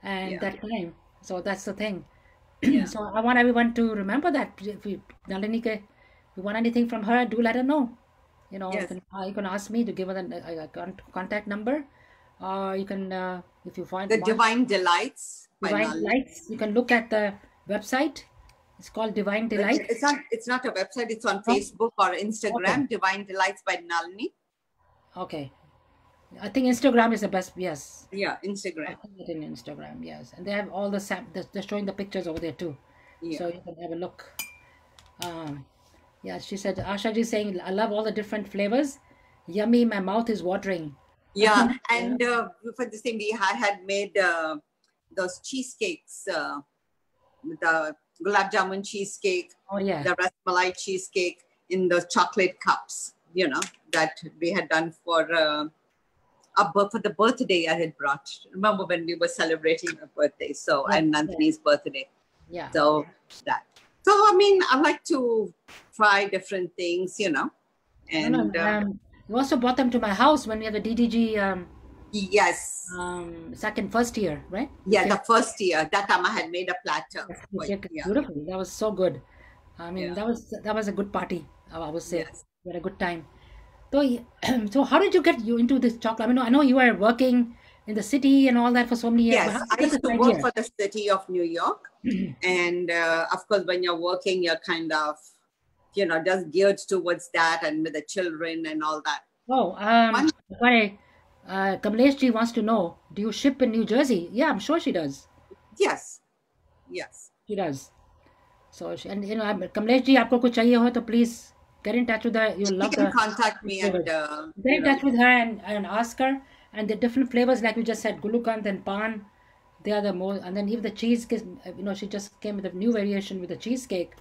and Yeah. that time. So that's the thing. Yeah. So I want everyone to remember that if Nalini, if you want anything from her, do let her know. Yes. You can ask me to give her the contact number, or you can, if you The want Divine Delights by Divine Nalini. Delights, you can look at the website. It's called Divine Delights. It's not a website. It's on Oh, Facebook or okay. Instagram. Divine Delights by Nalini. Okay. I think Instagram is the best. Yes. Yeah, I Instagram. think it in Instagram. Yes, and they have all the they're showing the pictures over there too, Yeah. so you can have a look. Um, yeah, she said Asha ji saying I love all the different flavors. Yummy, my mouth is watering. Yeah, and for the same, I had made those cheesecakes, the gulab jamun cheesecake, Oh yeah. the rasmalai cheesecake in the chocolate cups. That we had done for the birthday I had brought. Remember when we were celebrating her birthday? So Yes, and yes. Nandini's birthday. Yeah. So that. So, I mean, I like to try different things, No, and no. You also brought them to my house when we had the DDG yes, first year, right? You yeah, came. the first year, that time I had made a platter. Yes, But yeah, beautiful. That was so good. I mean, yeah, that was a good party. I would say yes. we had a good time. So, so how did you get you into this chocolate? I mean, I know you were working in the city and all that for so many years, but how Yes, did you I get used this to work idea? for the city of New York. And of course, when you're working, you're kind of, just geared towards that and with the children and all that. Oh, One, sorry. Kamlesh ji wants to know, do you ship in New Jersey? Yeah, I'm sure she does. yes, yes. She does. So, and Kamlesh ji, आपको कुछ चाहिए हो तो please get in touch with her. You'll She love can the contact me and, flavors. Get in touch with her and ask her. And the different flavors, like you just said, gulukand and pan, they are the most. And then even the cheesecake, she just came with a new variation with the cheesecake.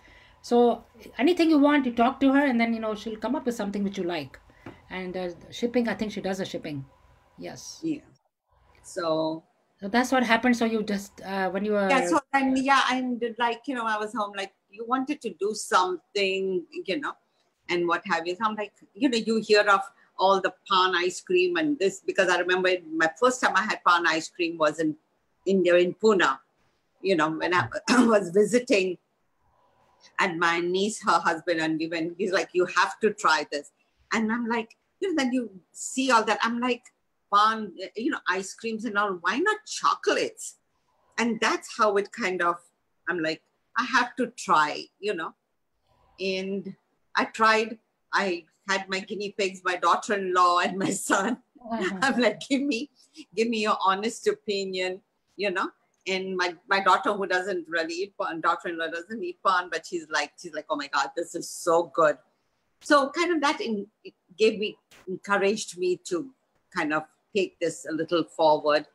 So anything you want, you talk to her, and then she'll come up with something which you like. And shipping, I think she does the shipping. Yes. yeah. So, So that's what happened. So you just when you yeah, were so then, yeah, and like, I was home, like, you wanted to do something, and what have you. So I'm like, you hear of all the pan ice cream and this, because I remember my first time I had pan ice cream was in India, in Pune, when I was visiting, and my niece, her husband, and we went, he's like, you have to try this. And I'm like, then you see all that. I'm like, pan, ice creams and all, why not chocolates? And that's how it kind of, I'm like, I have to try, and I tried. I had my guinea pigs, my daughter-in-law and my son. I'm like, give me your honest opinion, and my daughter, who doesn't really eat pan, daughter-in-law doesn't eat pan, but she's like, oh my God, this is so good. So kind of that it encouraged me to kind of take this a little forward.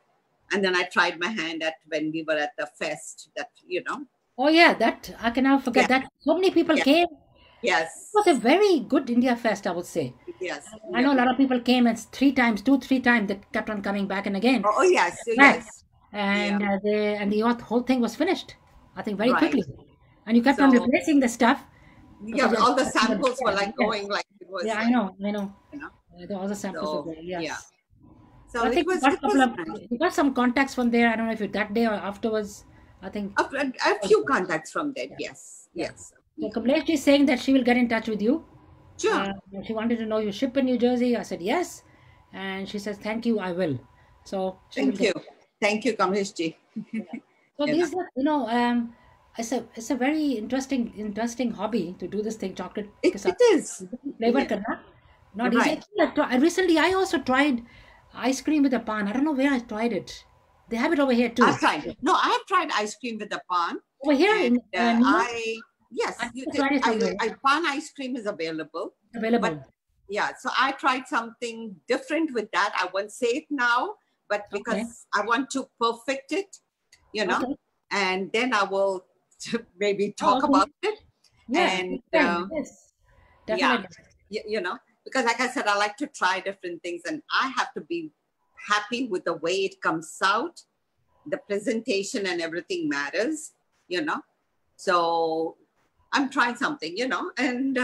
And then I tried my hand at when we were at the fest, that, Oh yeah, that I cannot forget yeah, that. So many people yeah, came. It yes, was a very good India Fest, I would say. yes, I yeah. know a lot of people came and three times. They kept on coming back and again, Oh, yes, back, yes, yeah, and the whole thing was finished. I think very right. quickly, and you kept on So, replacing the stuff yeah, because all the samples were like yes, going, like it was yeah, I like, know, I know. you know, All the samples were so there. yeah. Yes, So so I think it was nice. you got some contacts from there. I don't know if you that day or afterwards. I think. A few contacts from that, Yeah, yes, yeah. yes. So Yeah. Kamlesh is saying that she will get in touch with you. Sure. She wanted to know you ship in New Jersey. I said yes, and she says thank you. I will. So she will Thank get. you. Thank you, Kamlesh ji. So You know. these are it's a very interesting hobby to do this thing chocolate के It साथ is. flavor Yeah. करना. Not easy. Right. Actually, recently I also tried ice cream with a pan. I don't know where I tried it. They have it over here too. I've tried. No, I have tried ice cream with the pan, Over here and in New York, yes, I also tried it somewhere. pan ice cream is available, It's but available. yeah. So I tried something different with that. I won't say it now, but Okay. because I want to perfect it, Okay. and then I will maybe Oh, talk okay. about it, Yeah, and you can. Yes, yeah, definitely. because like I said, I like to try different things, and I have to be happy with the way it comes out. The presentation and everything matters, so I'm trying something, and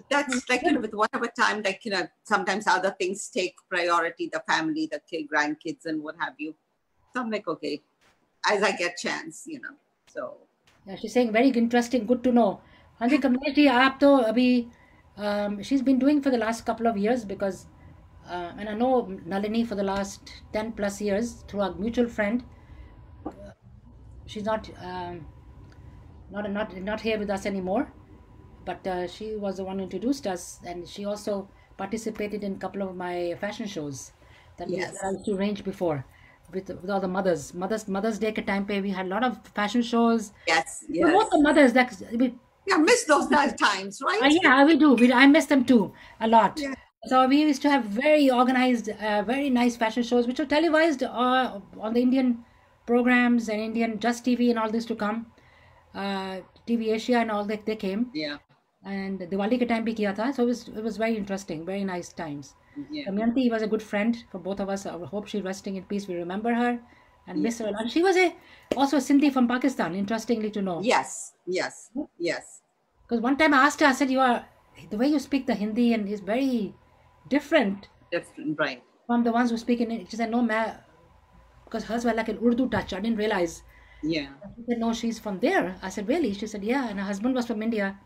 that's like, Good. with whatever time, like, sometimes other things take priority, the family, the grandkids and what have you. So I'm like, okay, as I get chance, so Yeah, she's saying very interesting. Good to know. हाँ जी कमलेश जी आप तो अभी she's been doing for the last couple of years because and I know Nalini for the last 10 plus years through a mutual friend. She's not here with us anymore, but she was the one who introduced us, and she also participated in a couple of my fashion shows that I yes, used to arrange before with all the Mother's Day ke time pe we had a lot of fashion shows. yes, We both the yes. mothers that Yeah, miss those times, right? yeah, we do. I miss them too a lot. Yeah, So we used to have very organized, very nice fashion shows, which were televised on the Indian programs and Indian Just TV and all this to come. TV Asia and all that they came, yeah, and Diwali ke time bhi kiya tha. So it was very interesting, very nice times. yeah. Damayanti was a good friend for both of us. I hope she's resting in peace. We remember her, and miss her a lot. She was also a Sindhi from Pakistan, interestingly to know. Yes, yes, yes. Because one time I asked her, I said, the way you speak the Hindi and is very different Different, right. from the ones who speak in it. She said, no, because hers were like an Urdu touch. I didn't realize. Yeah. She said, no, she's from there. I said, really? She said, yeah. And her husband was from India.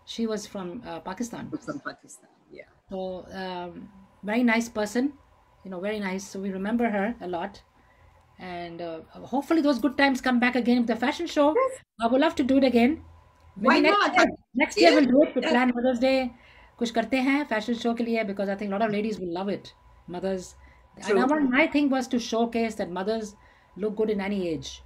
She was from Pakistan. From Pakistan, yeah. So, very nice person, very nice. So we remember her a lot. And hopefully those good times come back again with the fashion show. I would love to do it again. Why not? Next year we'll do it. We'll plan Mother's Day. कुछ करते हैं fashion show के लिए, because I think a lot of ladies will love it. Mothers. True. And my thing was to showcase that mothers look good in any age.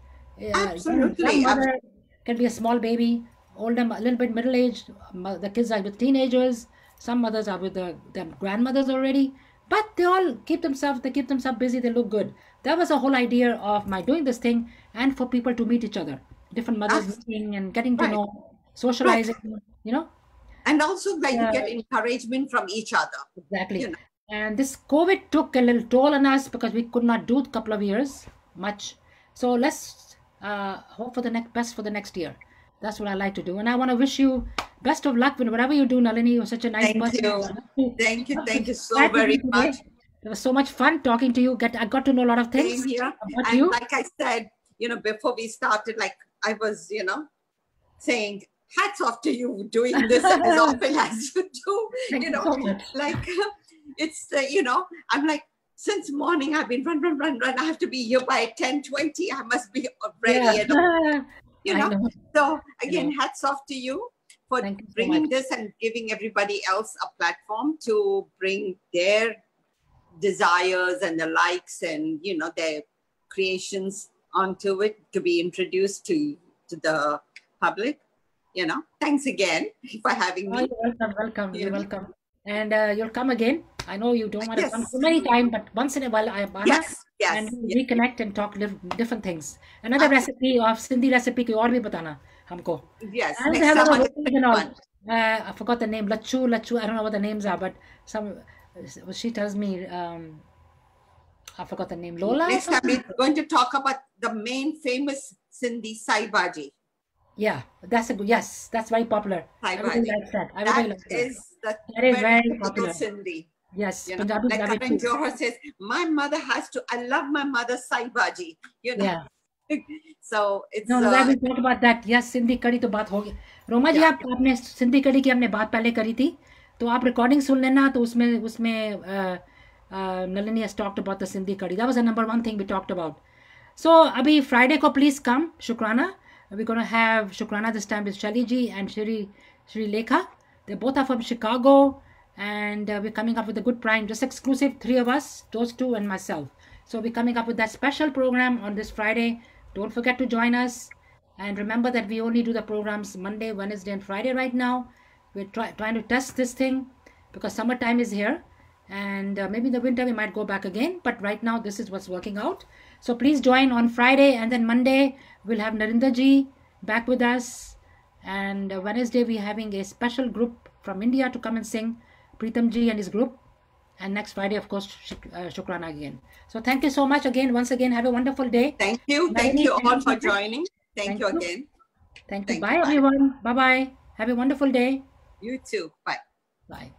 Absolutely. Some mother can be a small baby, older, a little bit middle-aged. The kids are with teenagers. Some mothers are with their grandmothers already. But they all keep themselves busy. They look good. That was the whole idea of my doing this thing, and for people to meet each other. Different mothers meeting and getting to know, socializing, And also you get encouragement from each other. Exactly. And this COVID took a little toll on us because we could not do it a couple of years much. So let's hope for the best for the next year. That's what I like to do. And I want to wish you best of luck with whatever you do, Nalini. You're such a nice person. Thank you so very much. It was so much fun talking to you. I got to know a lot of things about you. Like I said, before we started, like I was, saying, hats off to you doing this as often as you do. So much. Like it's, I'm like, since morning I've been run. I have to be here by 10:20. I must be ready. Know. So again, hats off to you for bringing this and giving everybody else a platform to bring their desires and the likes and their creations onto it, to be introduced to the public. Thanks again for having me. You're welcome. You're welcome. And you'll come again. I know you don't want to come too many times, but once in a while and reconnect and talk different things. Another recipe of Sindhi recipe की और भी बताना हमको. Yes. And next time I forgot the name. Lachu. I don't know what the names are, but she tells me. I forgot the name. Lola. Next time we're going to talk about the main famous Sindhi Sai Bhaji. Yeah, that's that's very popular. Everybody likes that. That is very popular. Sindhi. Yes, Punjabi. Like Karan Johar says, my mother I love my mother's Sai Bhaji. Yeah. So it's. No, we talked about that. Yes, Sindhi कड़ी तो बात होगी. रोमा जी आपने सिंधी कड़ी की हमने बात पहले करी थी, तो आप रिकॉर्डिंग सुन लेना, तो उसमें Nalini has talked about the Sindhi kadi. That was the number one thing we talked about. So abhi Friday ko please come, Shukrana. We're going to have Shukrana this time with Shali ji and Shri Lekha. They both are from Chicago, and we're coming up with a good prime, just exclusive, 3 of us, those 2 and myself. So we're coming up with that special program on this Friday. Don't forget to join us. And remember that we only do the programs Monday, Wednesday and Friday right now. We're trying to test this thing because summertime is here. And maybe in the winter we might go back again, but right now this is what's working out. So please join on Friday, and then Monday we'll have Narinder ji back with us, and Wednesday we're having a special group from India to come and sing, Preetham ji and his group, and next Friday of course Shukrana again. So thank you so much again, once again. Have a wonderful day. Thank you all for joining. Thank you again. Thank you. Bye everyone. Bye. Have a wonderful day. You too. Bye.